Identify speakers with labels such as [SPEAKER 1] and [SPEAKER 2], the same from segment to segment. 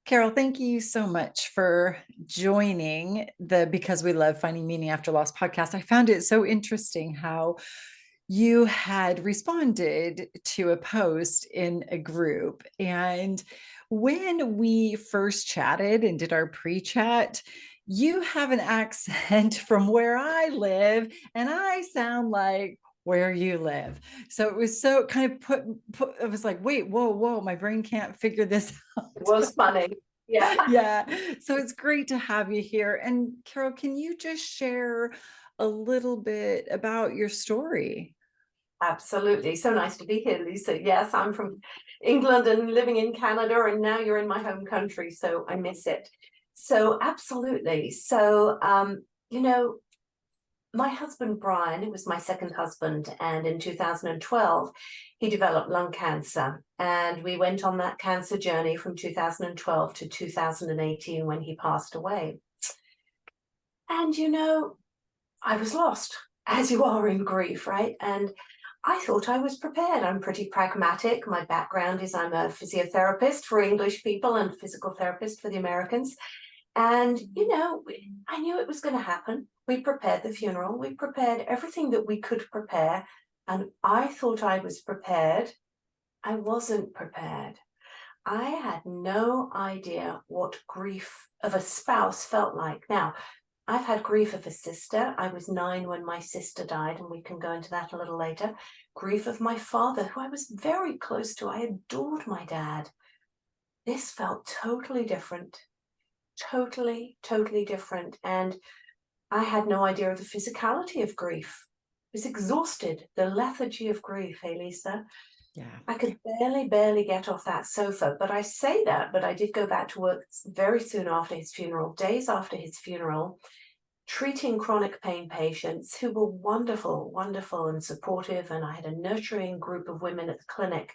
[SPEAKER 1] Carol, thank you so much for joining the Because We Love Finding Meaning After Loss podcast. I found it so interesting how you had responded to a post in a group. And when we first chatted and did our pre chat, you have an accent from where I live, and I sound like where you live. So it was so kind of put it was like, wait, whoa, my brain can't figure this
[SPEAKER 2] It
[SPEAKER 1] out.
[SPEAKER 2] was funny. Yeah,
[SPEAKER 1] Yeah. So it's great to have you here. And Carol, can you just share a little bit about your story?
[SPEAKER 2] absolutely. So nice to be here, Lisa. Yes, I'm from England and living in Canada, and now you're in my home country, so I miss it. So, absolutely. So, my husband, Brian, it was my second husband, and in 2012, he developed lung cancer. And we went on that cancer journey from 2012 to 2018 when he passed away. And, I was lost, as you are in grief, right? And I thought I was prepared. I'm pretty pragmatic. My background is I'm a physiotherapist for English people and physical therapist for the Americans. And, I knew it was going to happen. We prepared the funeral. We prepared everything that we could prepare. And I thought I was prepared. I wasn't prepared. I had no idea what grief of a spouse felt like. Now, I've had grief of a sister. I was 9 when my sister died, and we can go into that a little later. Grief of my father, who I was very close to. I adored my dad. This felt totally different, totally, totally different. And I had no idea of the physicality of grief. I was exhausted, the lethargy of grief, hey, Lisa.
[SPEAKER 1] Yeah.
[SPEAKER 2] I could barely get off that sofa. But I say that, but I did go back to work very soon after his funeral, days after his funeral, treating chronic pain patients who were wonderful, wonderful and supportive. And I had a nurturing group of women at the clinic.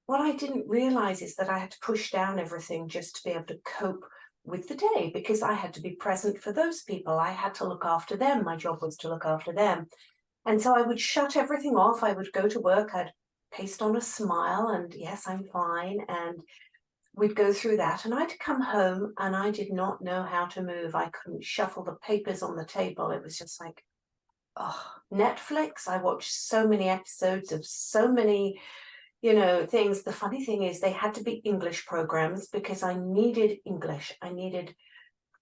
[SPEAKER 2] What I didn't realize is that I had to push down everything just to be able to cope with the day, because I had to be present for those people. I had to look after them. My job was to look after them. And so I would shut everything off. I would go to work. I'd paste on a smile and yes, I'm fine. And we'd go through that. And I'd come home and I did not know how to move. I couldn't shuffle the papers on the table. It was just like, oh, Netflix. I watched so many episodes of so many, things. The funny thing is they had to be English programs because I needed English. I needed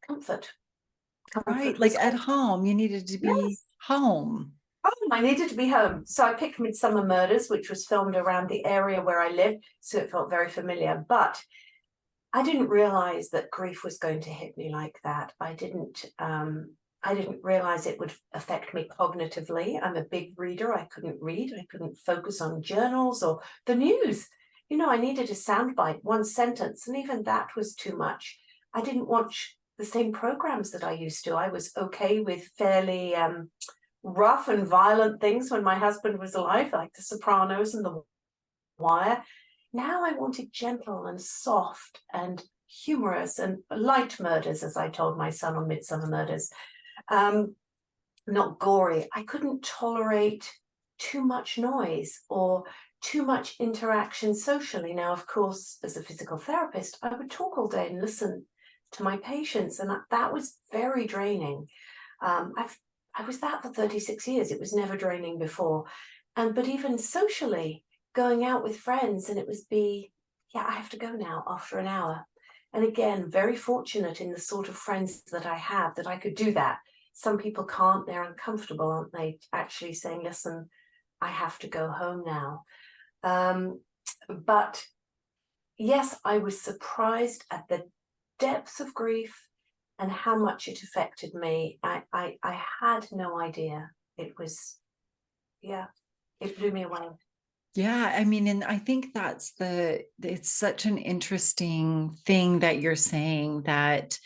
[SPEAKER 2] comfort.
[SPEAKER 1] Right.
[SPEAKER 2] Comfort
[SPEAKER 1] Like
[SPEAKER 2] was
[SPEAKER 1] at home, you needed to be
[SPEAKER 2] yes.
[SPEAKER 1] home.
[SPEAKER 2] I needed to be home. So I picked Midsummer Murders, which was filmed around the area where I live. So it felt very familiar. But I didn't realize that grief was going to hit me like that. I didn't realize it would affect me cognitively. I'm a big reader. I couldn't read. I couldn't focus on journals or the news. I needed a soundbite, one sentence, and even that was too much. I didn't watch the same programs that I used to. I was okay with fairly rough and violent things when my husband was alive, like The Sopranos and The Wire. Now I wanted gentle and soft and humorous and light murders, as I told my son on Midsummer Murders. Um, Not gory. I couldn't tolerate too much noise or too much interaction socially. Now, of course, as a physical therapist, I would talk all day and listen to my patients, and that was very draining. I was that for 36 years. It was never draining before. But even socially, going out with friends, and it was yeah, I have to go now after an hour. And again, very fortunate in the sort of friends that I have that I could do that. Some people can't, they're uncomfortable, aren't they? Actually saying, listen, I have to go home now. But yes, I was surprised at the depth of grief and how much it affected me. I had no idea. It was, yeah, it blew me away.
[SPEAKER 1] Yeah, I mean, and I think it's such an interesting thing that you're saying that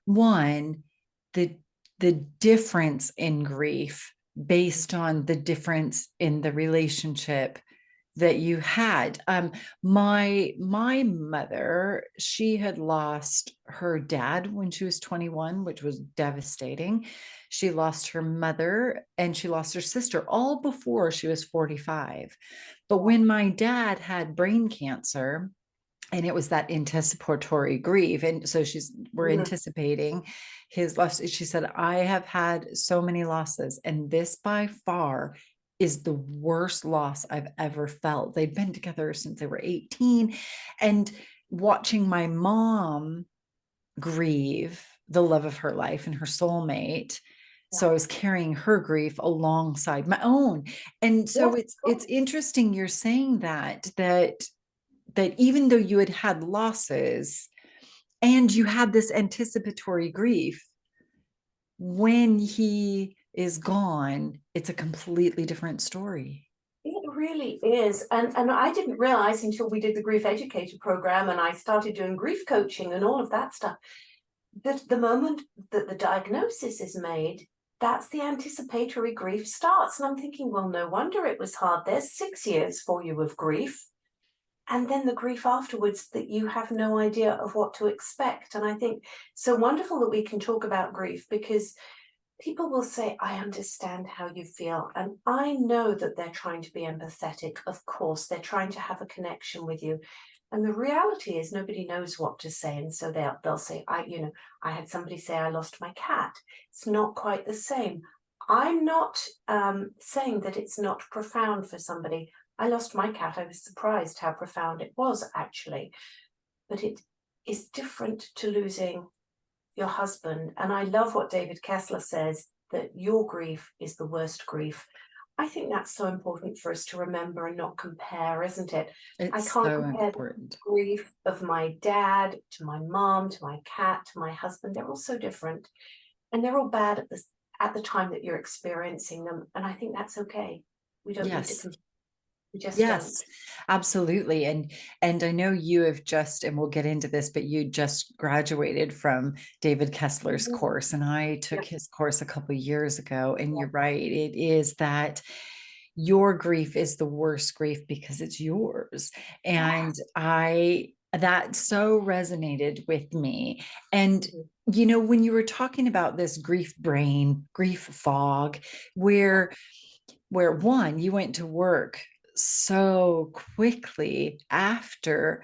[SPEAKER 1] one, the the difference in grief based on the difference in the relationship that you had. My mother, she had lost her dad when she was 21, which was devastating. She lost her mother and she lost her sister all before she was 45. But when my dad had brain cancer, and it was that anticipatory grief. And so we're
[SPEAKER 2] Mhm.
[SPEAKER 1] anticipating his loss. She said, I have had so many losses, and this by far is the worst loss I've ever felt. They've been together since they were 18. And watching my mom grieve the love of her life and her soulmate. So I was carrying her grief alongside my own. And
[SPEAKER 2] Yeah,
[SPEAKER 1] so it's interesting you're saying that even though you had had losses and you had this anticipatory grief, when he is gone, it's a completely different story.
[SPEAKER 2] it really is. And I didn't realize until we did the grief educator program and I started doing grief coaching and all of that stuff, that the moment that the diagnosis is made, that's the anticipatory grief starts. And I'm thinking, well, no wonder it was hard. There's 6 years for you of grief. And then the grief afterwards that you have no idea of what to expect. And I think so wonderful that we can talk about grief, because people will say, I understand how you feel. And I know that they're trying to be empathetic. Of course, they're trying to have a connection with you. And the reality is nobody knows what to say. And so they'll say, I had somebody say, I lost my cat. It's not quite the same. I'm not saying that it's not profound for somebody. I lost my cat. I was surprised how profound it was, actually. But it is different to losing your husband. And I love what David Kessler says, that your grief is the worst grief. I think that's so important for us to remember and not compare, isn't it? I
[SPEAKER 1] It's
[SPEAKER 2] can't
[SPEAKER 1] so
[SPEAKER 2] compare the
[SPEAKER 1] important.
[SPEAKER 2] grief of my dad to my mom, to my cat, to my husband. They're all so different. And they're all bad at the time that you're experiencing them. And I think that's okay. We don't need to
[SPEAKER 1] Yes.
[SPEAKER 2] compare. We just don't.
[SPEAKER 1] Yes, absolutely. And I know you have just, and we'll get into this, but you just graduated from David Kessler's
[SPEAKER 2] Mhm.
[SPEAKER 1] course, and I took
[SPEAKER 2] Yep.
[SPEAKER 1] his course a couple of years ago. And
[SPEAKER 2] Yep.
[SPEAKER 1] you're right, it is that your grief is the worst grief because it's yours. And
[SPEAKER 2] Yes.
[SPEAKER 1] that so resonated with me. And
[SPEAKER 2] Mhm.
[SPEAKER 1] when you were talking about this grief brain, grief fog,
[SPEAKER 2] Yeah.
[SPEAKER 1] where one, you went to work so quickly after.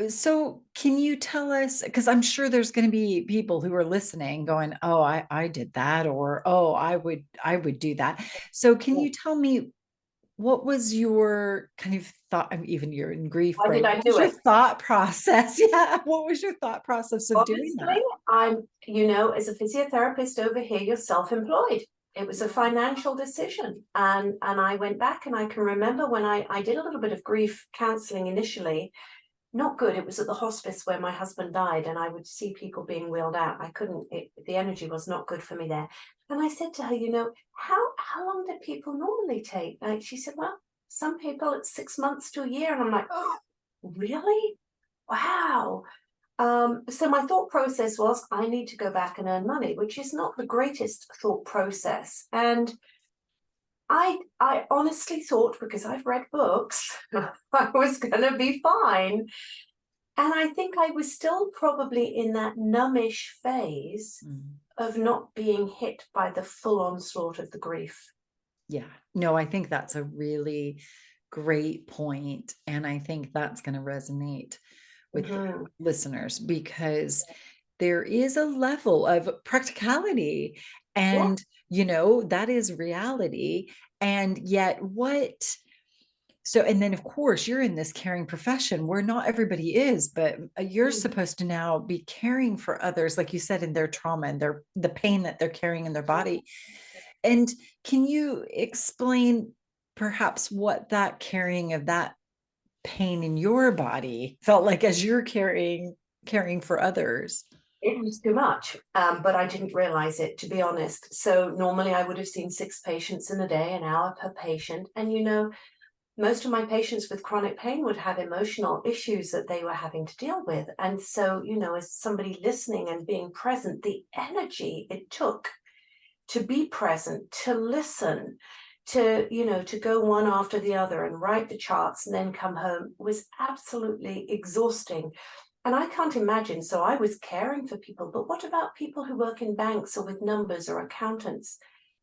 [SPEAKER 1] So can you tell us, because I'm sure there's going to be people who are listening going, oh, I did that, or oh, I would do that. So can
[SPEAKER 2] Yeah.
[SPEAKER 1] you tell me, what was your kind of thought? I mean, even you're in grief
[SPEAKER 2] Why did
[SPEAKER 1] brain.
[SPEAKER 2] I
[SPEAKER 1] What was
[SPEAKER 2] do
[SPEAKER 1] your
[SPEAKER 2] it?
[SPEAKER 1] thought process? Yeah. What was your thought process of doing
[SPEAKER 2] Obviously,
[SPEAKER 1] that?
[SPEAKER 2] as a physiotherapist over here, you're self-employed. It was a financial decision. And I went back and I can remember when I did a little bit of grief counseling initially, not good. It was at the hospice where my husband died, and I would see people being wheeled out. I couldn't, the energy was not good for me there. And I said to her, how long do people normally take? Like, she said, well, some people it's 6 months to a year. And I'm like, oh, really? Wow. So my thought process was, I need to go back and earn money, which is not the greatest thought process. And I honestly thought, because I've read books, I was going to be fine. And I think I was still probably in that numbish phase
[SPEAKER 1] Mm.
[SPEAKER 2] of not being hit by the full onslaught of the grief.
[SPEAKER 1] Yeah. No, I think that's a really great point, and I think that's going to resonate with the
[SPEAKER 2] Mhm.
[SPEAKER 1] listeners, because there is a level of practicality,
[SPEAKER 2] Yeah.
[SPEAKER 1] and that is reality. And yet and then of course you're in this caring profession where not everybody is, but you're
[SPEAKER 2] Mm.
[SPEAKER 1] supposed to now be caring for others, like you said, in their trauma and the pain that they're carrying in their body. And can you explain perhaps what that carrying of that pain in your body felt like as you're caring for others?
[SPEAKER 2] It was too much, but I didn't realize it, to be honest. So normally I would have seen 6 patients in a day, an hour per patient. And most of my patients with chronic pain would have emotional issues that they were having to deal with. And so, as somebody listening and being present, the energy it took to be present, to listen, to go one after the other and write the charts and then come home was absolutely exhausting. And I can't imagine. So I was caring for people, but what about people who work in banks or with numbers or accountants?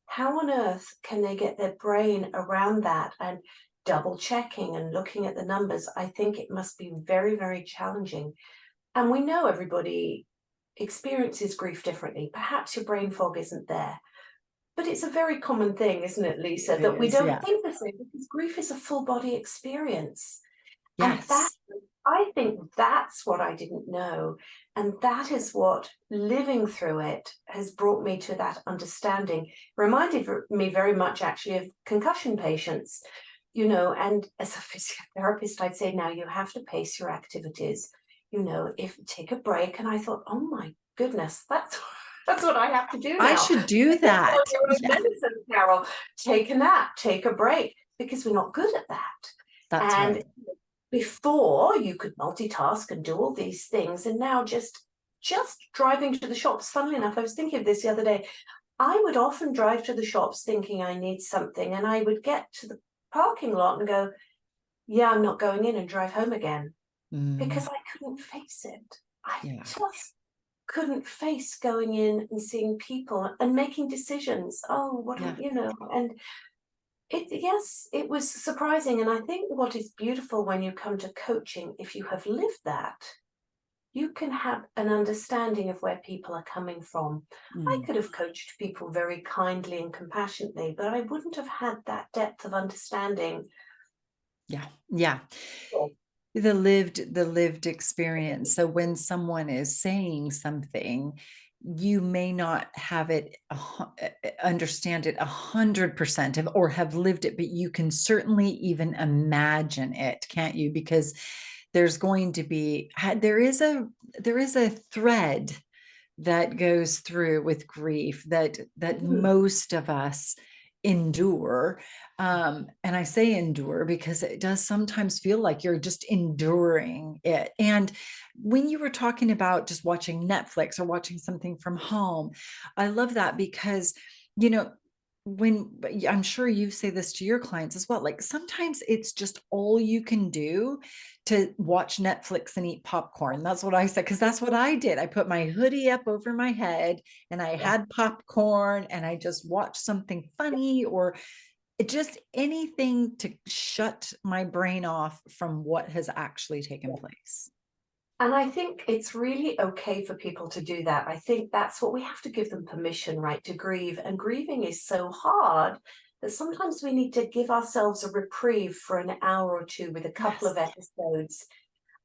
[SPEAKER 2] How on earth can they get their brain around that? And double checking and looking at the numbers. I think it must be very, very challenging. And we know everybody experiences grief differently. Perhaps your brain fog isn't there. But it's a very common thing, isn't it, Lisa,
[SPEAKER 1] It
[SPEAKER 2] that we
[SPEAKER 1] is,
[SPEAKER 2] don't
[SPEAKER 1] yeah.
[SPEAKER 2] think the same, because grief is a full body experience. And that,
[SPEAKER 1] Yes.
[SPEAKER 2] I think that's what I didn't know. And that is what living through it has brought me to that understanding. Reminded me very much actually of concussion patients, and as a physiotherapist, I'd say, now you have to pace your activities, if take a break. And I thought, oh my goodness, that's what I have to do
[SPEAKER 1] I
[SPEAKER 2] now.
[SPEAKER 1] should do
[SPEAKER 2] Take on
[SPEAKER 1] that.
[SPEAKER 2] your own
[SPEAKER 1] Yeah,
[SPEAKER 2] medicine, Carol. Take a nap, take a break, because we're not good at that.
[SPEAKER 1] that's
[SPEAKER 2] And
[SPEAKER 1] right.
[SPEAKER 2] before, you could multitask and do all these things, and now just driving to the shops. Funnily enough, I was thinking of this the other day. I would often drive to the shops thinking I need something, and I would get to the parking lot and go, yeah, I'm not going in, and drive home again,
[SPEAKER 1] Mm,
[SPEAKER 2] because I couldn't face it. I
[SPEAKER 1] yeah,
[SPEAKER 2] just couldn't face going in and seeing people and making decisions. Oh,
[SPEAKER 1] yeah.
[SPEAKER 2] and yes, it was surprising. And I think what is beautiful when you come to coaching, if you have lived that, you can have an understanding of where people are coming from. I
[SPEAKER 1] Mm,
[SPEAKER 2] could have coached people very kindly and compassionately, but I wouldn't have had that depth of understanding.
[SPEAKER 1] yeah, yeah. The lived experience. So when someone is saying something, you may not have it understand it 100% of, or have lived it, but you can certainly even imagine it, can't you? Because there's going to be there is a thread that goes through with grief that
[SPEAKER 2] Mhm.
[SPEAKER 1] most of us endure. And I say endure because it does sometimes feel like you're just enduring it. And when you were talking about just watching Netflix or watching something from home, I love that because, you know, when I'm sure you say this to your clients as well, like sometimes it's just all you can do to watch Netflix and eat popcorn. That's what I said, because that's what I did. I put my hoodie up over my head and I
[SPEAKER 2] Yeah.
[SPEAKER 1] had popcorn and I just watched something funny or just anything to shut my brain off from what has actually taken place.
[SPEAKER 2] And I think it's really okay for people to do that. I think that's what we have to give them permission, right, to grieve. And grieving is so hard that sometimes we need to give ourselves a reprieve for an hour or two with a couple of
[SPEAKER 1] Yes.
[SPEAKER 2] episodes.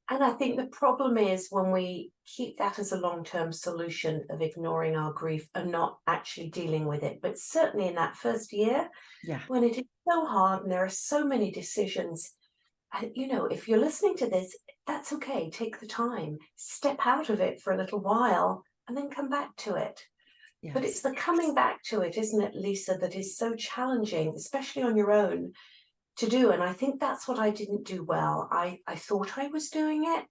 [SPEAKER 2] And I think the problem is when we keep that as a long-term solution of ignoring our grief and not actually dealing with it. But certainly in that first year,
[SPEAKER 1] Yeah.
[SPEAKER 2] when it is so hard and there are so many decisions, if you're listening to this, that's okay. Take the time, step out of it for a little while, and then come back to it. But it's
[SPEAKER 1] Yes.
[SPEAKER 2] the coming back to it, isn't it, Lisa, that is so challenging, especially on your own to do. And I think that's what I didn't do well. I thought I was doing it,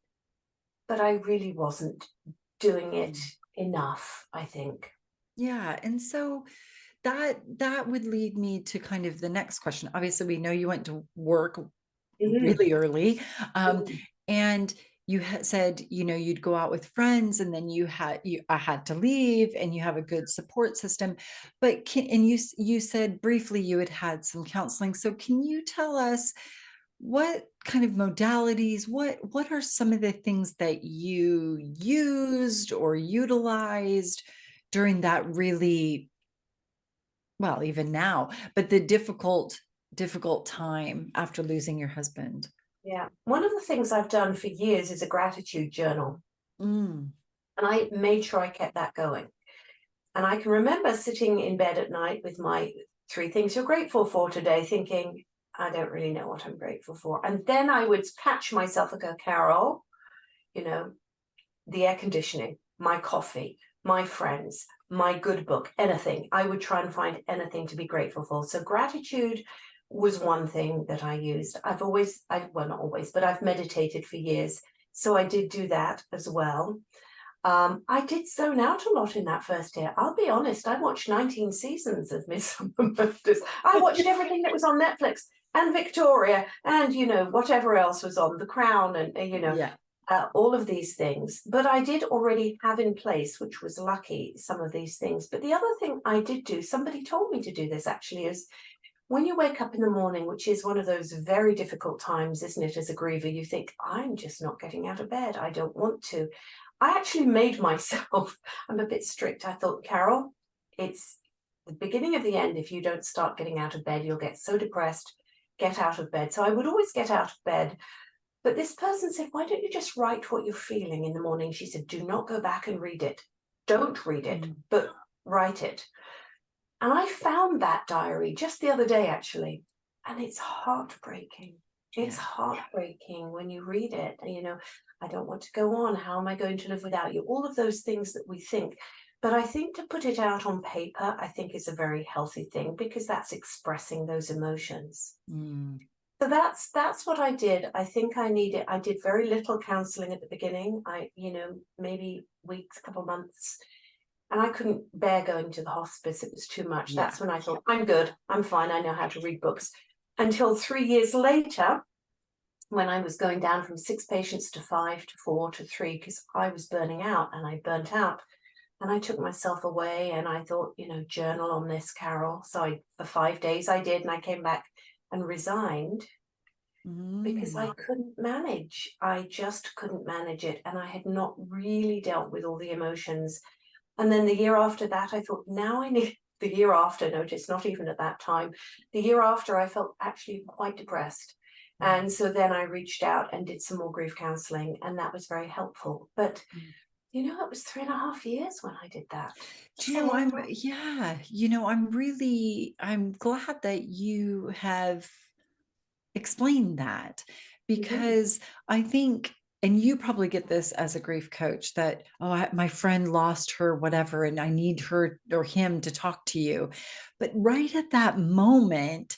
[SPEAKER 2] but I really wasn't doing it
[SPEAKER 1] Mm.
[SPEAKER 2] enough, I think.
[SPEAKER 1] Yeah. And so that would lead me to kind of the next question. Obviously, we know you went to work
[SPEAKER 2] Mhm.
[SPEAKER 1] really early. Um,
[SPEAKER 2] Mhm.
[SPEAKER 1] and you said, you'd go out with friends and then I had to leave and you have a good support system. But you said briefly you had had some counseling. So can you tell us what kind of modalities, what are some of the things that you used or utilized during that really, well, even now, but the difficult time after losing your husband?
[SPEAKER 2] Yeah. One of the things I've done for years is a gratitude journal.
[SPEAKER 1] Mm,
[SPEAKER 2] And I made sure I kept that going. And I can remember sitting in bed at night with my 3 things you're grateful for today, thinking, I don't really know what I'm grateful for. And then I would catch myself and go, Carol, you know, the air conditioning, my coffee, my friends, my good book, anything. I would try and find anything to be grateful for. So gratitude was one thing that I used. Well, not always, but I've meditated for years. So I did do that as well. I did zone out a lot in that first year. I'll be honest, I watched 19 seasons of Midsummer Murders. I watched everything that was on Netflix and Victoria and, whatever else was on, The Crown and,
[SPEAKER 1] yeah.
[SPEAKER 2] all of these things. But I did already have in place, which was lucky, some of these things. But the other thing I did do, somebody told me to do this actually, is when you wake up in the morning, which is one of those very difficult times, isn't it, as a griever, you think, I'm just not getting out of bed. I don't want to. I actually made myself, I'm a bit strict. I thought, Carol, it's the beginning of the end. If you don't start getting out of bed, you'll get so depressed. Get out of bed. So I would always get out of bed. But this person said, why don't you just write what you're feeling in the morning? She said, do not go back and read it. Don't read it, but write it. And I found that diary just the other day, actually, and it's heartbreaking. It's heartbreaking when you read it. And, you know, I don't want to go on. How am I going to live without you? All of those things that we think. But I think to put it out on paper, I think is a very healthy thing, because that's expressing those emotions. So that's what I did. I think I did very little counseling at the beginning. Maybe weeks, couple months. And I couldn't bear going to the hospice. It was too much.
[SPEAKER 1] Yeah.
[SPEAKER 2] That's when I thought, I'm good. I'm fine. I know how to read books. Until 3 years later, when I was going down from 6 patients to 5 to 4 to 3, because I was burning out and I burnt out. And I took myself away and I thought, journal on this, Carol. So for 5 days I did, and I came back and resigned because I couldn't manage. I just couldn't manage it. And I had not really dealt with all the emotions. And then the year after that, I thought, now I need the year after, notice, not even at that time. The year after, I felt actually quite depressed. And so then I reached out and did some more grief counseling, and that was very helpful. But, it was 3.5 years when I did that.
[SPEAKER 1] Do you know, I'm glad that you have explained that, because I think, and you probably get this as a grief coach, that, my friend lost her whatever, and I need her or him to talk to you. But right at that moment,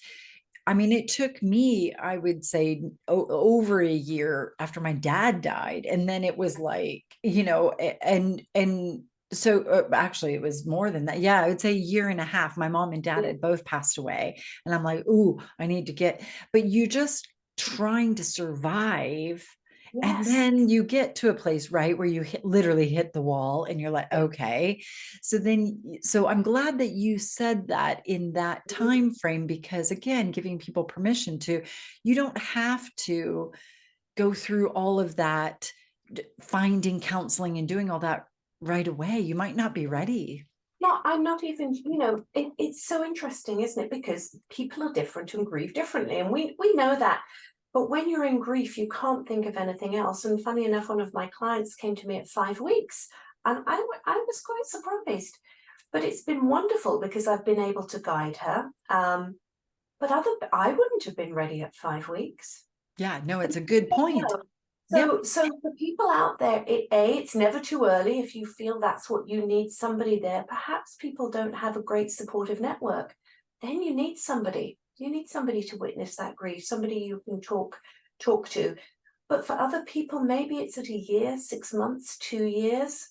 [SPEAKER 1] I mean, it took me, I would say, over a year after my dad died. And then it was like, and so actually it was more than that. Yeah, I would say a year and a half. My mom and dad had both passed away. And I'm like, ooh, I need to but you just trying to survive. And then you get to a place, right, where you literally hit the wall and you're like, okay. So I'm glad that you said that in that time frame, because again, giving people permission you don't have to go through all of that, finding counseling and doing all that right away. You might not be ready.
[SPEAKER 2] No, I'm not even, it's so interesting, isn't it? Because people are different and grieve differently. And we know that. But when you're in grief, you can't think of anything else. And funny enough, one of my clients came to me at 5 weeks, and I was quite surprised. But it's been wonderful because I've been able to guide her. But I wouldn't have been ready at 5 weeks.
[SPEAKER 1] Yeah, no, it's a good point.
[SPEAKER 2] So for people out there, it's never too early. If you feel that's what you need, somebody there. Perhaps people don't have a great supportive network. Then you need somebody. You need somebody to witness that grief, somebody you can talk to. But for other people, maybe it's at a year, 6 months, 2 years.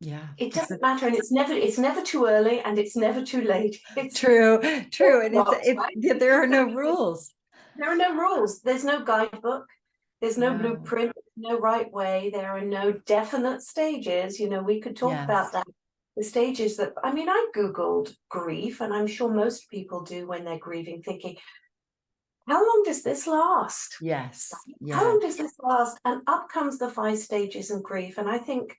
[SPEAKER 1] Yeah,
[SPEAKER 2] it doesn't matter, and it's never too early, and it's never too late. It's
[SPEAKER 1] true. And
[SPEAKER 2] right?
[SPEAKER 1] There are no rules.
[SPEAKER 2] There are no rules. There's no guidebook. There's no blueprint, no right way. There are no definite stages. We could talk about that. The stages that, I Googled grief, and I'm sure most people do when they're grieving, thinking, how long does this last?
[SPEAKER 1] Yes.
[SPEAKER 2] How long does this last? And up comes the 5 stages of grief. And I think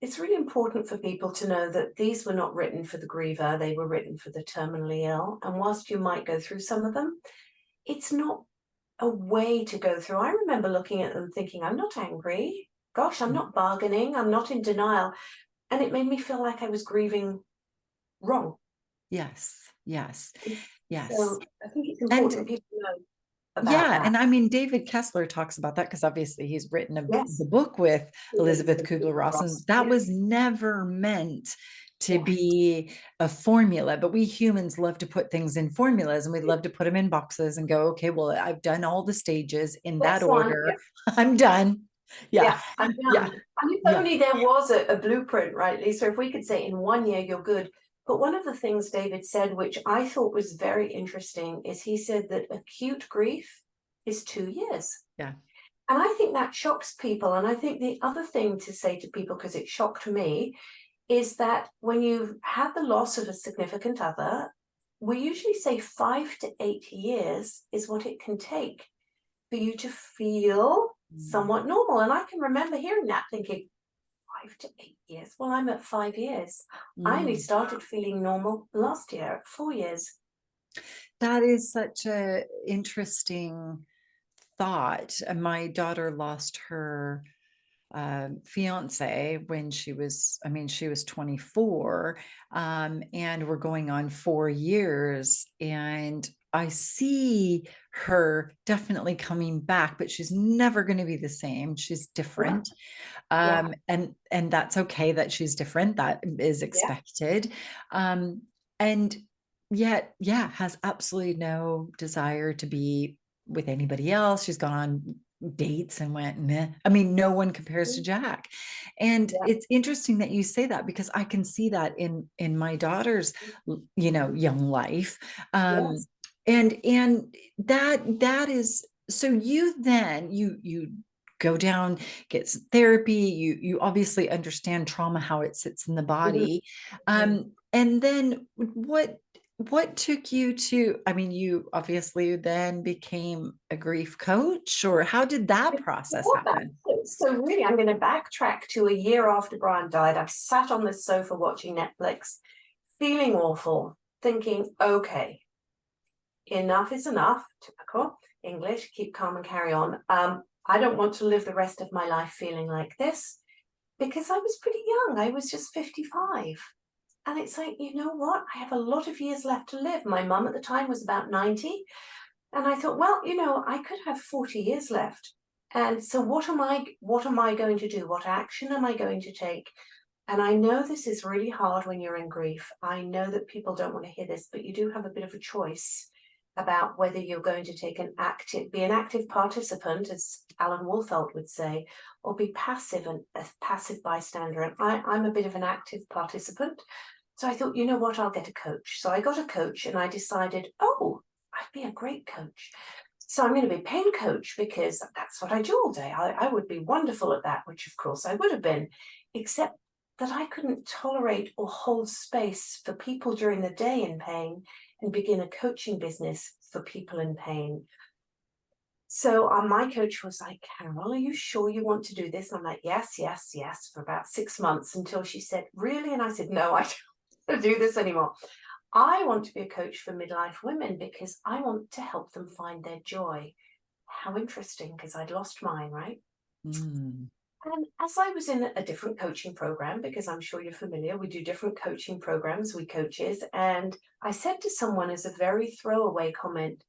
[SPEAKER 2] it's really important for people to know that these were not written for the griever. They were written for the terminally ill. And whilst you might go through some of them, it's not a way to go through. I remember looking at them thinking, I'm not angry. Gosh, I'm not bargaining. I'm not in denial. And it made me feel like I was grieving wrong.
[SPEAKER 1] Yes.
[SPEAKER 2] So I think it's important people know about that.
[SPEAKER 1] And David Kessler talks about that, because obviously he's written the book with Elizabeth Kubler-Ross, and that was never meant to be a formula. But we humans love to put things in formulas, and we love to put them in boxes and go, okay, well, I've done all the stages in that order. I'm done.
[SPEAKER 2] I'm done. And if only there was a blueprint, right, Lisa? If we could say in 1 year you're good. But one of the things David said, which I thought was very interesting, is he said that acute grief is 2 years.
[SPEAKER 1] Yeah.
[SPEAKER 2] And I think that shocks people. And I think the other thing to say to people, because it shocked me, is that when you've had the loss of a significant other, we usually say 5 to 8 years is what it can take for you to feel
[SPEAKER 1] Mm.
[SPEAKER 2] somewhat normal. And I can remember hearing that thinking, 5 to 8 years. Well, I'm at 5 years. I only
[SPEAKER 1] Mm.
[SPEAKER 2] started feeling normal last year at 4 years.
[SPEAKER 1] That is such a interesting thought. My daughter lost her fiance when she was, I mean, she was 24, and we're going on 4 years. And I see her definitely coming back, but she's never going to be the same. She's
[SPEAKER 2] Yeah,
[SPEAKER 1] different.
[SPEAKER 2] yeah,
[SPEAKER 1] And that's okay that she's different. That is
[SPEAKER 2] yeah.
[SPEAKER 1] expected. And yet, yeah, has absolutely no desire to be with anybody else. She's gone on dates and went, meh. I mean, no one compares to
[SPEAKER 2] Mm,
[SPEAKER 1] Jack. And
[SPEAKER 2] yeah,
[SPEAKER 1] it's interesting that you say that, because I can see that in my daughter's, young life. Um,
[SPEAKER 2] yes.
[SPEAKER 1] and that is, so you go down, get some therapy, you obviously understand trauma, how it sits in the
[SPEAKER 2] Mhm,
[SPEAKER 1] body.
[SPEAKER 2] mhm.
[SPEAKER 1] And then what took you to, I mean, you obviously then became a grief coach, or how did that process
[SPEAKER 2] Before that,
[SPEAKER 1] happen?
[SPEAKER 2] so really, I'm going to backtrack to a year after Brian died. I sat on this sofa watching Netflix, feeling awful, thinking, okay, enough is enough. Typical English, keep calm and carry on. I don't want to live the rest of my life feeling like this because I was pretty young. I was just 55. And it's like, you know what? I have a lot of years left to live. My mum at the time was about 90. And I thought, well, I could have 40 years left. And so what am I going to do? What action am I going to take? And I know this is really hard when you're in grief. I know that people don't want to hear this, but you do have a bit of a choice about whether you're going to be an active participant, as Alan Wolfelt would say, or be passive and a passive bystander. And I'm a bit of an active participant. So I thought, you know what, I'll get a coach. So I got a coach and I decided, oh, I'd be a great coach. So I'm going to be a pain coach because that's what I do all day. I would be wonderful at that, which of course I would have been, except that I couldn't tolerate or hold space for people during the day in pain and begin a coaching business for people in pain. So my coach was like, Carol, are you sure you want to do this? I'm like, yes, yes, yes, for about 6 months until she said, really? And I said, no, I don't want to do this anymore. I want to be a coach for midlife women because I want to help them find their joy. How interesting, because I'd lost mine, right?
[SPEAKER 1] Mm.
[SPEAKER 2] And as I was in a different coaching program, because I'm sure you're familiar, we do different coaching programs, we coaches. And I said to someone as a very throwaway comment,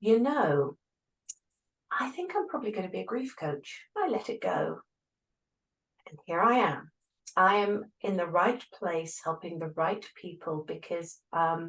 [SPEAKER 2] you know, I think I'm probably going to be a grief coach. I let it go. And here I am. I am in the right place, helping the right people because I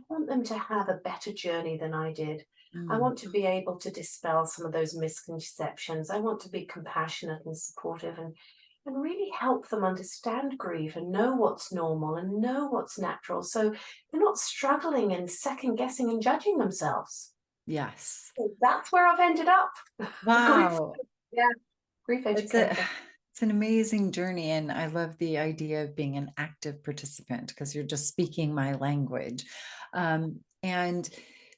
[SPEAKER 2] want them to have a better journey than I did. I
[SPEAKER 1] Mm.
[SPEAKER 2] want to be able to dispel some of those misconceptions. I want to be compassionate and supportive and really help them understand grief and know what's normal and know what's natural. So they're not struggling and second guessing and judging themselves.
[SPEAKER 1] Yes.
[SPEAKER 2] So that's where I've ended up. Grief,
[SPEAKER 1] Wow.
[SPEAKER 2] yeah, grief
[SPEAKER 1] It's a
[SPEAKER 2] educator.
[SPEAKER 1] it's an amazing journey, and I love the idea of being an active participant, because you're just speaking my language. And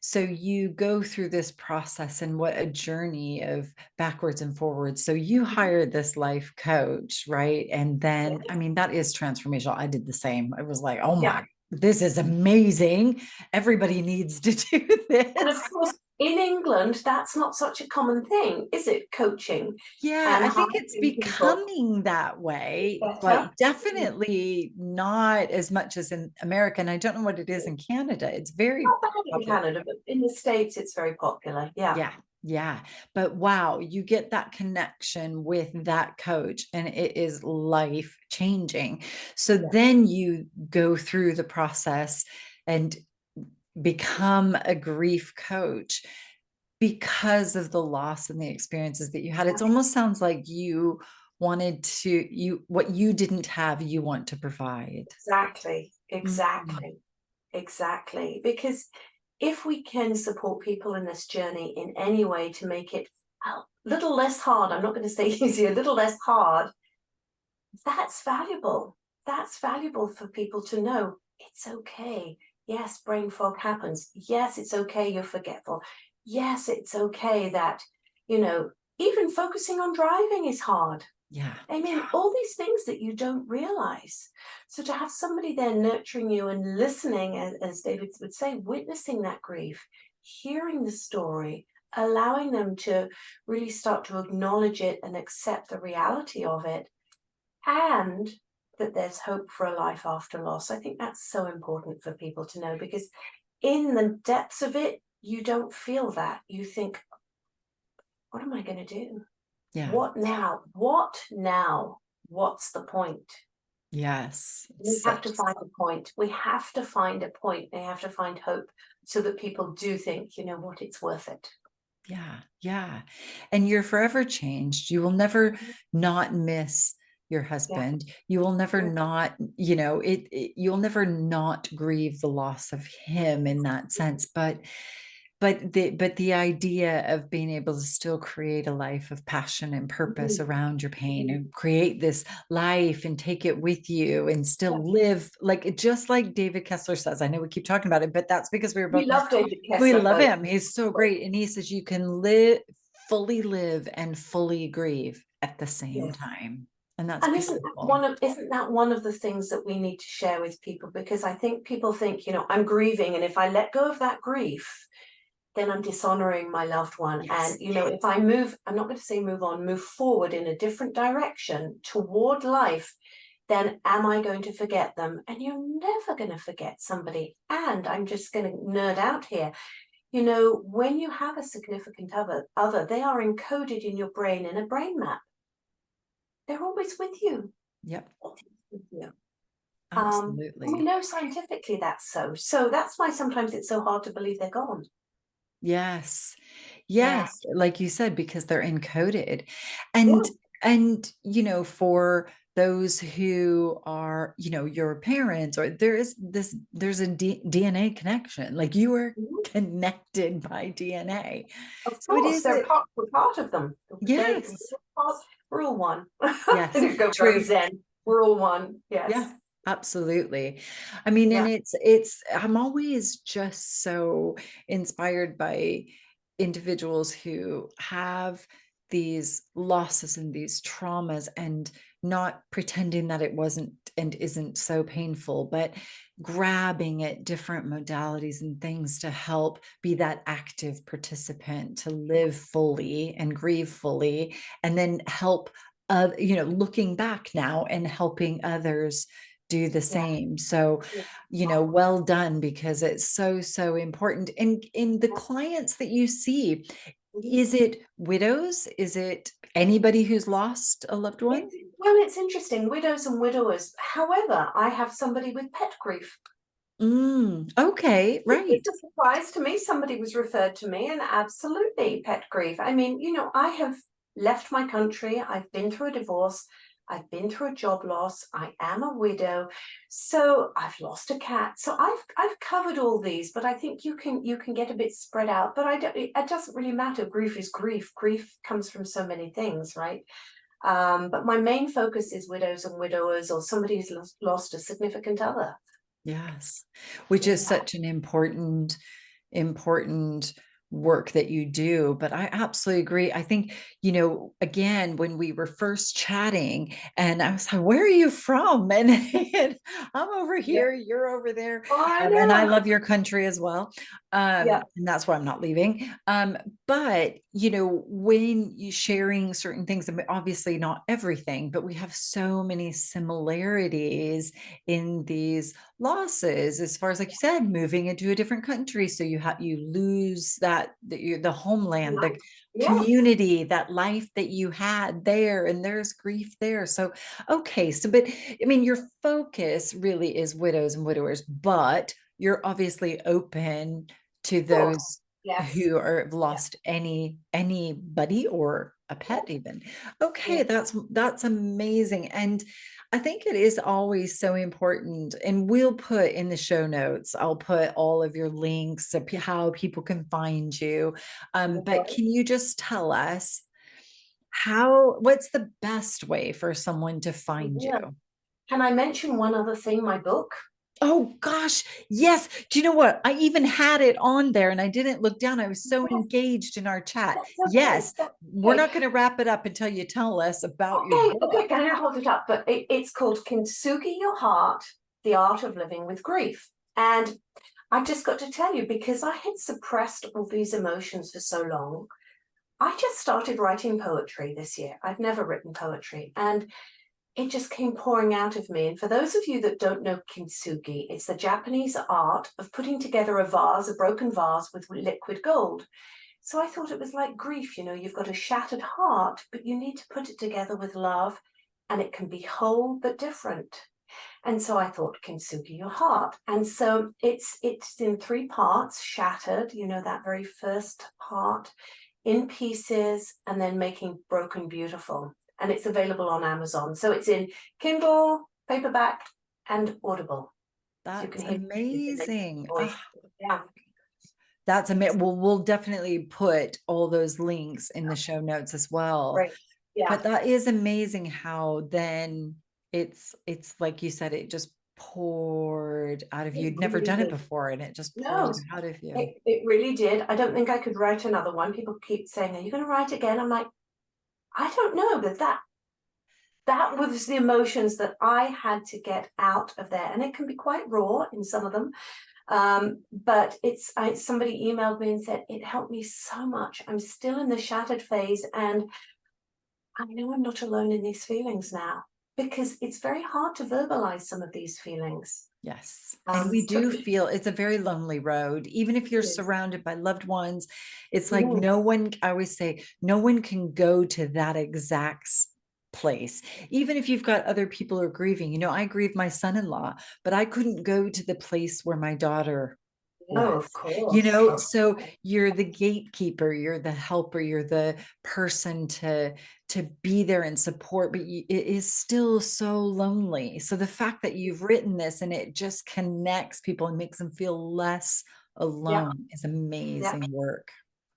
[SPEAKER 1] so you go through this process, and what a journey of backwards and forwards. So you hired this life coach, right? And then, I
[SPEAKER 2] Yes.
[SPEAKER 1] mean, that is transformational. I did the same. I was like, oh
[SPEAKER 2] Yeah.
[SPEAKER 1] my, this is amazing. Everybody needs to do
[SPEAKER 2] And of
[SPEAKER 1] this.
[SPEAKER 2] course, in England, that's not such a common thing, is it? Coaching
[SPEAKER 1] Yeah,
[SPEAKER 2] and
[SPEAKER 1] I think it's
[SPEAKER 2] hiring people
[SPEAKER 1] becoming that way, but
[SPEAKER 2] better.
[SPEAKER 1] definitely not as much as in America. And I don't know what it is in Canada. It's very
[SPEAKER 2] Not bad in
[SPEAKER 1] popular.
[SPEAKER 2] Canada, but in the States, it's very popular. Yeah.
[SPEAKER 1] Yeah, yeah. But wow, you get that connection with that coach, and it is life changing. So
[SPEAKER 2] Yeah.
[SPEAKER 1] then you go through the process and become a grief coach because of the loss and the experiences that you had. It almost sounds like you wanted to, what you didn't have, you want to provide.
[SPEAKER 2] Exactly.
[SPEAKER 1] Mm.
[SPEAKER 2] Exactly. Exactly. Because if we can support people in this journey in any way to make it a little less hard, I'm not going to say easy, a little less hard, that's valuable. That's valuable for people to know it's okay. Yes, brain fog happens. Yes, it's okay you're forgetful. Yes, it's okay that, you know, even focusing on driving is hard.
[SPEAKER 1] Yeah.
[SPEAKER 2] I mean, all these things that you don't realize. So to have somebody there nurturing you and listening, as David would say, witnessing that grief, hearing the story, allowing them to really start to acknowledge it and accept the reality of it, and that there's hope for a life after loss. I think that's so important for people to know, because in the depths of it, you don't feel that. You think, what am I going to do?
[SPEAKER 1] Yeah.
[SPEAKER 2] What now? What now? What's the point?
[SPEAKER 1] Yes.
[SPEAKER 2] We
[SPEAKER 1] It's
[SPEAKER 2] have
[SPEAKER 1] such
[SPEAKER 2] to find a point. We have to find a point. They have to find hope so that people do think, you know what, it's worth it.
[SPEAKER 1] Yeah, yeah. And you're forever changed. You will never not miss your
[SPEAKER 2] Yeah.
[SPEAKER 1] husband. You will never
[SPEAKER 2] Yeah.
[SPEAKER 1] not, you'll never not grieve the loss of him in that sense. But the idea of being able to still create a life of passion and purpose
[SPEAKER 2] Mhm.
[SPEAKER 1] around your pain
[SPEAKER 2] Mhm.
[SPEAKER 1] and create this life and take it with you and
[SPEAKER 2] Yeah.
[SPEAKER 1] still live like just like David Kessler says. I know we keep talking about it, but that's because we were
[SPEAKER 2] We
[SPEAKER 1] both
[SPEAKER 2] love David
[SPEAKER 1] we
[SPEAKER 2] Kessler
[SPEAKER 1] love
[SPEAKER 2] both.
[SPEAKER 1] him. He's so great. And he says you can fully live and fully grieve at the same
[SPEAKER 2] Yes.
[SPEAKER 1] time. And that's
[SPEAKER 2] And
[SPEAKER 1] beautiful.
[SPEAKER 2] isn't that one of the things that we need to share with people? Because I think people think, you know, I'm grieving, and if I let go of that grief, then I'm dishonoring my loved one.
[SPEAKER 1] Yes.
[SPEAKER 2] And, you know, if I move, I'm not going to say move on, move forward in a different direction toward life, then am I going to forget them? And you're never going to forget somebody. And I'm just going to nerd out here. You know, when you have a significant other, they are encoded in your brain in a brain map. They're always with you.
[SPEAKER 1] Yep.
[SPEAKER 2] Always with you. And we
[SPEAKER 1] Absolutely.
[SPEAKER 2] know scientifically that's so. So that's why sometimes it's so hard to believe they're gone.
[SPEAKER 1] Yes.
[SPEAKER 2] Yeah.
[SPEAKER 1] Yes, like you said, because they're encoded.
[SPEAKER 2] Yeah.
[SPEAKER 1] And for those who are, your parents, or there's a DNA connection. Like you are
[SPEAKER 2] Mhm.
[SPEAKER 1] connected by DNA.
[SPEAKER 2] Of
[SPEAKER 1] So it
[SPEAKER 2] course,
[SPEAKER 1] is a
[SPEAKER 2] we're part of them.
[SPEAKER 1] yes.
[SPEAKER 2] We're all one. I
[SPEAKER 1] Yes,
[SPEAKER 2] didn't go very
[SPEAKER 1] true.
[SPEAKER 2] zen. We're all one. Yes.
[SPEAKER 1] Yeah, absolutely. I mean, and
[SPEAKER 2] Yeah.
[SPEAKER 1] I'm always just so inspired by individuals who have these losses and these traumas and not pretending that it wasn't and isn't so painful, but grabbing at different modalities and things to help be that active participant, to live fully and grieve fully, and then help looking back now and helping others do the
[SPEAKER 2] Yeah.
[SPEAKER 1] same. So,
[SPEAKER 2] Yeah.
[SPEAKER 1] well done, because it's so, so important. And in the clients that you see,
[SPEAKER 2] Mhm.
[SPEAKER 1] is it widows? Is it anybody who's lost a loved one?
[SPEAKER 2] Well, it's interesting, widows and widowers. However, I have somebody with pet grief.
[SPEAKER 1] Okay, right.
[SPEAKER 2] It's a surprise to me. Somebody was referred to me, and absolutely pet grief. I mean, you know, I have left my country. I've been through a divorce. I've been through a job loss. I am a widow. So I've lost a cat. So I've covered all these, but I think you can get a bit spread out. But I don't, it doesn't really matter. Grief is grief. Grief comes from so many things, right? But my main focus is widows and widowers, or somebody who's lost a significant other.
[SPEAKER 1] Yes, which is
[SPEAKER 2] Yeah.
[SPEAKER 1] such an important work that you do. But I absolutely agree. I think, again, when we were first chatting and I was like, where are you from? And I'm over
[SPEAKER 2] Yeah.
[SPEAKER 1] here, you're over there.
[SPEAKER 2] I
[SPEAKER 1] And I
[SPEAKER 2] know.
[SPEAKER 1] love your country as well.
[SPEAKER 2] Yeah.
[SPEAKER 1] And that's why I'm not leaving. But, when you sharing certain things, I mean, obviously not everything, but we have so many similarities in these losses, as far as, like you said, moving into a different country, so you lose the homeland, the
[SPEAKER 2] Yeah.
[SPEAKER 1] community, that life that you had there, and there's grief there. So okay, so but I mean, your focus really is widows and widowers, but you're obviously open to
[SPEAKER 2] Sure.
[SPEAKER 1] those
[SPEAKER 2] Yes.
[SPEAKER 1] who are
[SPEAKER 2] Yeah.
[SPEAKER 1] lost anybody or a
[SPEAKER 2] Yeah.
[SPEAKER 1] pet even. Okay,
[SPEAKER 2] Yeah.
[SPEAKER 1] that's amazing. And I think it is always so important, and we'll put in the show notes, I'll put all of your links of how people can find you. But
[SPEAKER 2] Okay.
[SPEAKER 1] can you just tell us what's the best way for someone to find you?
[SPEAKER 2] Yeah. Can I mention one other thing? My book.
[SPEAKER 1] Oh gosh, yes. Do you know what? I even had it on there and I didn't look down. I was so
[SPEAKER 2] Yes,
[SPEAKER 1] engaged in our chat.
[SPEAKER 2] that's okay.
[SPEAKER 1] Yes,
[SPEAKER 2] That's
[SPEAKER 1] we're
[SPEAKER 2] okay.
[SPEAKER 1] not going to wrap it up until you tell us about your
[SPEAKER 2] Okay,
[SPEAKER 1] book.
[SPEAKER 2] okay, can I hold it up? But it's called Kintsugi Your Heart, The Art of Living with Grief. And I just got to tell you, because I had suppressed all these emotions for so long, I just started writing poetry this year. I've never written poetry, and it just came pouring out of me. And for those of you that don't know kintsugi, it's the Japanese art of putting together a vase, a broken vase with liquid gold. So I thought it was like grief, you've got a shattered heart, but you need to put it together with love, and it can be whole but different. And so I thought, kintsugi your heart. And so it's in three parts: shattered, that very first part, in pieces, and then making broken beautiful. And it's available on Amazon. So it's in Kindle, paperback, and Audible. So you can
[SPEAKER 1] That's
[SPEAKER 2] hear music and
[SPEAKER 1] amazing.
[SPEAKER 2] voice. Yeah,
[SPEAKER 1] That's amazing. Well, we'll definitely put all those links in the show notes as well.
[SPEAKER 2] great. Yeah,
[SPEAKER 1] But that is amazing how then it's like you said, it just poured out of you.
[SPEAKER 2] it
[SPEAKER 1] You'd never
[SPEAKER 2] really
[SPEAKER 1] done it
[SPEAKER 2] did.
[SPEAKER 1] before, and it just pours
[SPEAKER 2] No,
[SPEAKER 1] out of you.
[SPEAKER 2] it really did. I don't think I could write another one. People keep saying, "Are you going to write again?" I'm like, I don't know, but that was the emotions that I had to get out of there, and it can be quite raw in some of them. But somebody emailed me and said it helped me so much. I'm still in the shattered phase, and I know I'm not alone in these feelings now, because it's very hard to verbalize some of these feelings.
[SPEAKER 1] Yes. And we
[SPEAKER 2] So
[SPEAKER 1] do feel it's a very lonely road, even if you're
[SPEAKER 2] it is.
[SPEAKER 1] surrounded by loved ones. It's like
[SPEAKER 2] Mm,
[SPEAKER 1] no one, I always say, no one can go to that exact place. Even if you've got other people who are grieving, I grieve my son-in-law, but I couldn't go to the place where my daughter
[SPEAKER 2] no,
[SPEAKER 1] was,
[SPEAKER 2] of course.
[SPEAKER 1] so you're the gatekeeper, you're the helper, you're the person to be there and support, but it is still so lonely. So the fact that you've written this and it just connects people and makes them feel less
[SPEAKER 2] Yeah,
[SPEAKER 1] alone is
[SPEAKER 2] yeah.
[SPEAKER 1] amazing work.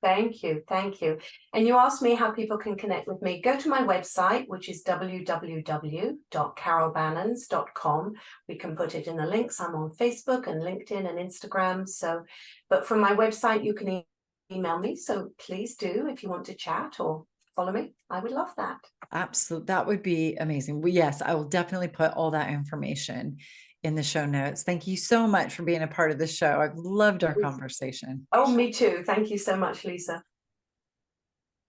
[SPEAKER 2] Thank you. Thank you. And you asked me how people can connect with me. Go to my website, which is www.carolbanens.com. We can put it in the links. I'm on Facebook and LinkedIn and Instagram. So, but from my website, you can email me. So please do, if you want to chat or follow me. I would love that.
[SPEAKER 1] Absolutely. That would be amazing. Well, yes, I will definitely put all that information in the show notes. Thank you so much for being a part of the show. I've loved our conversation.
[SPEAKER 2] Oh, me too. Thank you so much, Lisa.